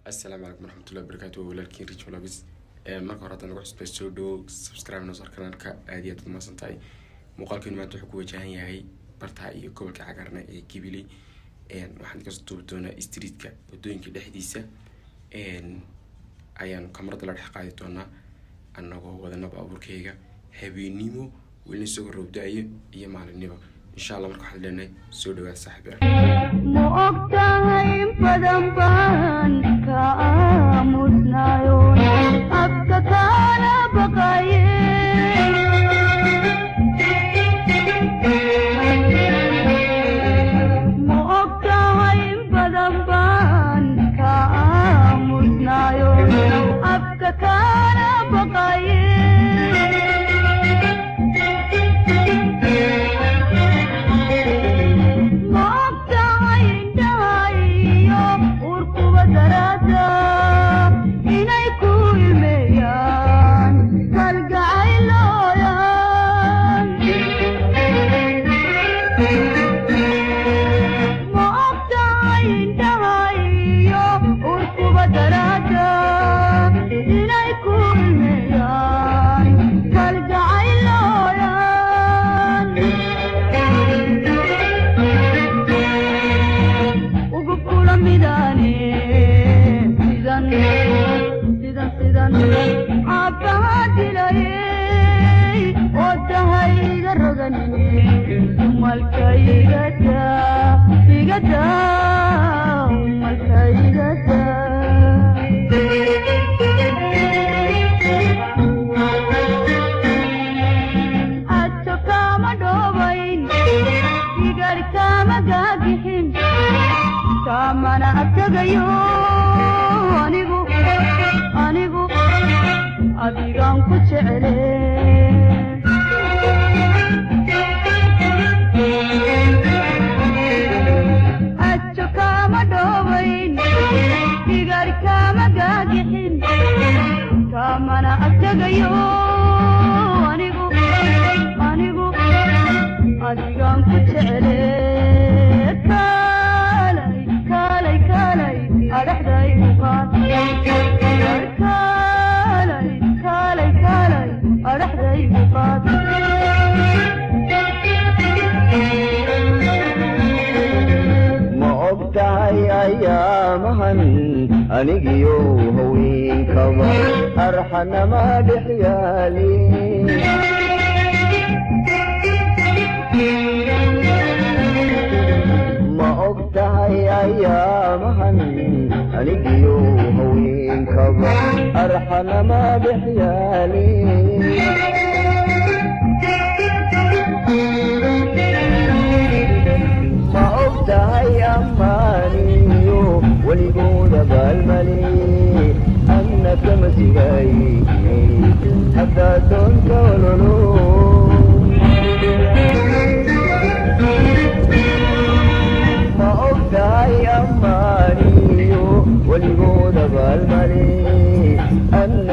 السلام عليكم ورحمة الله وبركاته ولكن ريتش ملابس marka hore hadaan nagu cusbay soo dhow subscribe noo saar kanaalka aad iyo aad u mahadsan tahay muuqaalkan maanta wuxuu ku wajahan yahay bartaha iyo gobolka cagaarna ee Kibili waxaan ka soo duubi doonaa streetka wadooyinka dhexdiisa ayaan kamarada la dhex qaadi doonaa annagoo wadana baabuurkayga habeenimo weli soo roobdaayo iyo maalinimo insha Allah marka waxaan leenahay soo dhawaad saaxiibayaal ma ogtahay badan baan ka aamusnayo abka kala baqaye ma ogtahay badan baan ka aamusnayo abka kala baqaye أنيجيو هوين كما أرحنا ما بحيالي ما أقطع أيامهن أنيجيو هوين كما أرحنا ما بحيالي ما أقطع أمانيو وليقول بالملي أنك مسيحي حتى تنتظروا ما أقدعي أماني وليقول بالملي أنك